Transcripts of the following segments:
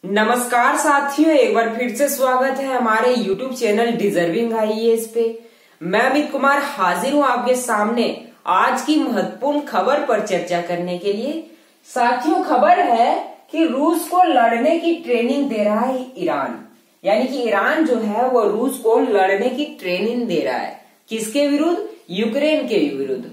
नमस्कार साथियों, एक बार फिर से स्वागत है हमारे YouTube चैनल डिजर्विंग आईएएस पे। मैं अमित कुमार हाजिर हूँ आपके सामने आज की महत्वपूर्ण खबर पर चर्चा करने के लिए। साथियों, खबर है कि रूस को लड़ने की ट्रेनिंग दे रहा है ईरान। यानी कि ईरान जो है वो रूस को लड़ने की ट्रेनिंग दे रहा है। किसके विरुद्ध? यूक्रेन के विरुद्ध।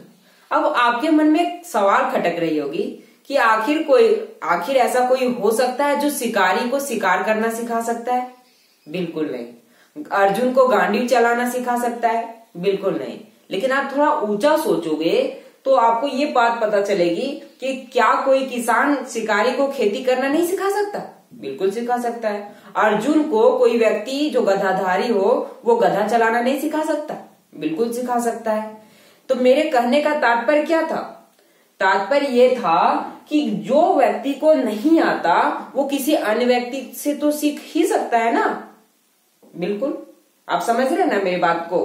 अब आपके मन में एक सवाल खटक रही होगी कि आखिर ऐसा कोई हो सकता है जो शिकारी को शिकार करना सिखा सकता है? बिल्कुल नहीं। अर्जुन को गांडीव चलाना सिखा सकता है? बिल्कुल नहीं। लेकिन आप थोड़ा ऊंचा सोचोगे तो आपको ये बात पता चलेगी कि क्या कोई किसान शिकारी को खेती करना नहीं सिखा सकता? बिल्कुल सिखा सकता है। अर्जुन को कोई व्यक्ति जो गधाधारी हो वो गधा चलाना नहीं सिखा सकता? बिल्कुल सिखा सकता है। तो मेरे कहने का तात्पर्य क्या था? तात्पर्य ये था कि जो व्यक्ति को नहीं आता वो किसी अन्य व्यक्ति से तो सीख ही सकता है ना। बिल्कुल, आप समझ रहे हैं ना मेरी बात को,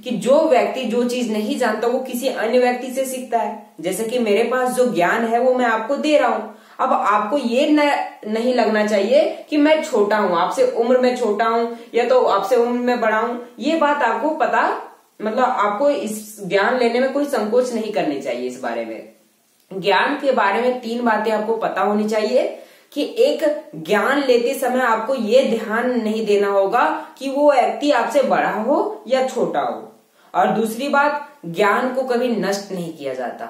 कि जो व्यक्ति जो चीज नहीं जानता वो किसी अन्य व्यक्ति से सीखता है। जैसे कि मेरे पास जो ज्ञान है वो मैं आपको दे रहा हूं। अब आपको ये नहीं लगना चाहिए कि मैं छोटा हूं, आपसे उम्र में छोटा हूं या तो आपसे उम्र में बड़ा हूं। ये बात आपको पता, मतलब आपको इस ज्ञान लेने में कोई संकोच नहीं करनी चाहिए। इस बारे में, ज्ञान के बारे में 3 बातें आपको पता होनी चाहिए कि एक, ज्ञान लेते समय आपको ये ध्यान नहीं देना होगा कि वो व्यक्ति आपसे बड़ा हो या छोटा हो। और दूसरी बात, ज्ञान को कभी नष्ट नहीं किया जाता।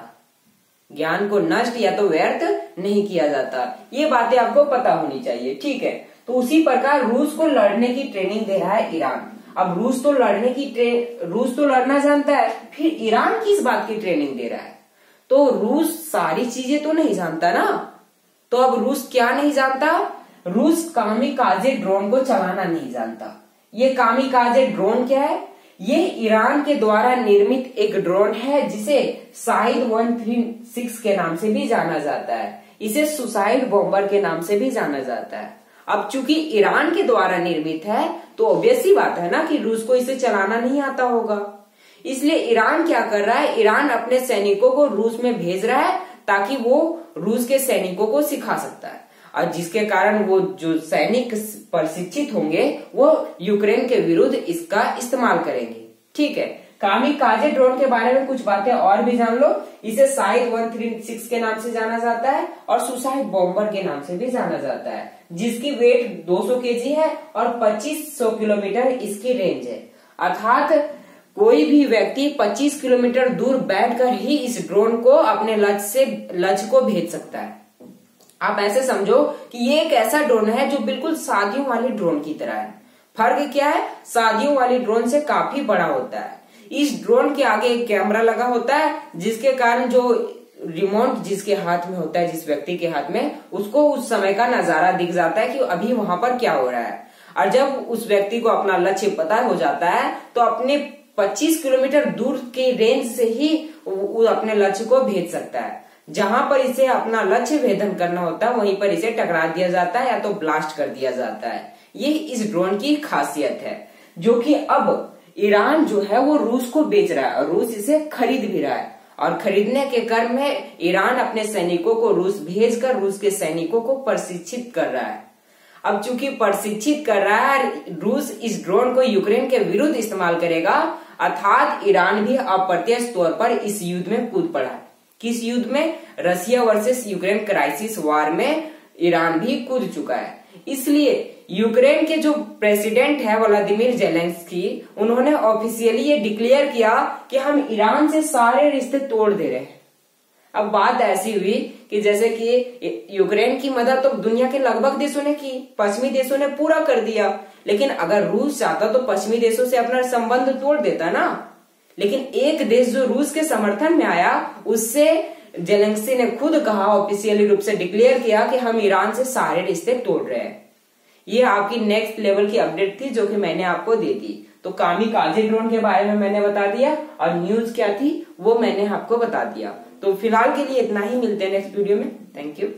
ज्ञान को नष्ट या तो व्यर्थ नहीं किया जाता। ये बातें आपको पता होनी चाहिए, ठीक है। तो उसी प्रकार रूस को लड़ने की ट्रेनिंग दे रहा है ईरान। अब रूस तो लड़ना जानता है, फिर ईरान किस बात की ट्रेनिंग दे रहा है? तो रूस सारी चीजें तो नहीं जानता ना। तो अब रूस क्या नहीं जानता? रूस कामिकाजे ड्रोन को चलाना नहीं जानता। ये कामिकाजे ड्रोन क्या है? ये ईरान के द्वारा निर्मित एक ड्रोन है जिसे शाहिद 136 के नाम से भी जाना जाता है। इसे सुसाइड बॉम्बर के नाम से भी जाना जाता है। अब चूंकि ईरान के द्वारा निर्मित है तो ऑब्वियस सी बात है ना कि रूस को इसे चलाना नहीं आता होगा। इसलिए ईरान क्या कर रहा है? ईरान अपने सैनिकों को रूस में भेज रहा है ताकि वो रूस के सैनिकों को सिखा सकता है, और जिसके कारण वो जो सैनिक प्रशिक्षित होंगे वो यूक्रेन के विरुद्ध इसका इस्तेमाल करेंगे। ठीक है। कामिकाजे ड्रोन के बारे में कुछ बातें और भी जान लो। इसे शाहिद 136 के नाम से जाना जाता है और सुसाइड बॉम्बर के नाम से भी जाना जाता है, जिसकी वेट 200 केजी है और 2500 किलोमीटर इसकी रेंज है। अर्थात कोई भी व्यक्ति 25 किलोमीटर दूर बैठकर ही इस ड्रोन को अपने लक्ष्य को भेज सकता है। आप ऐसे समझो कि ये एक ऐसा ड्रोन है जो बिल्कुल शादियों वाली ड्रोन की तरह है। फर्क क्या है? शादियों वाली ड्रोन से काफी बड़ा होता है। इस ड्रोन के आगे एक कैमरा लगा होता है, जिसके कारण जो रिमोट जिसके हाथ में होता है, जिस व्यक्ति के हाथ में, उसको उस समय का नजारा दिख जाता है कि अभी वहां पर क्या हो रहा है। और जब उस व्यक्ति को अपना लक्ष्य पता हो जाता है तो अपने 25 किलोमीटर दूर के रेंज से ही वो अपने लक्ष्य को भेज सकता है। जहां पर इसे अपना लक्ष्य भेदन करना होता है वहीं पर इसे टकरा दिया जाता है या तो ब्लास्ट कर दिया जाता है। ये इस ड्रोन की खासियत है, जो कि अब ईरान जो है वो रूस को बेच रहा है और रूस इसे खरीद भी रहा है। और खरीदने के क्रम में ईरान अपने सैनिकों को रूस भेजकर रूस के सैनिकों को प्रशिक्षित कर रहा है। अब चूंकि प्रशिक्षित कर रहा है, रूस इस ड्रोन को यूक्रेन के विरुद्ध इस्तेमाल करेगा, अर्थात ईरान भी अप्रत्यक्ष तौर पर इस युद्ध में कूद पड़ा है। किस युद्ध में? रशिया वर्सेस यूक्रेन क्राइसिस वार में ईरान भी कूद चुका है। इसलिए यूक्रेन के जो प्रेसिडेंट है व्लादिमीर जेलेंस्की, उन्होंने ऑफिशियली ये डिक्लेयर किया कि हम ईरान से सारे रिश्ते तोड़ दे रहे हैं। अब बात ऐसी हुई कि जैसे कि यूक्रेन की मदद तो दुनिया के लगभग देशों ने की, पश्चिमी देशों ने पूरा कर दिया, लेकिन अगर रूस चाहता तो पश्चिमी देशों से अपना संबंध तोड़ देता ना। लेकिन एक देश जो रूस के समर्थन में आया, उससे जेलेंस्की ने खुद कहा, ऑफिशियली रूप से डिक्लेयर किया कि हम ईरान से सारे रिश्ते तोड़ रहे हैं। ये आपकी नेक्स्ट लेवल की अपडेट थी जो कि मैंने आपको दे दी। तो कामिकाजे ड्रोन के बारे में मैंने बता दिया और न्यूज क्या थी वो मैंने आपको बता दिया। तो फिलहाल के लिए इतना ही, मिलते हैं नेक्स्ट वीडियो में। Thank you.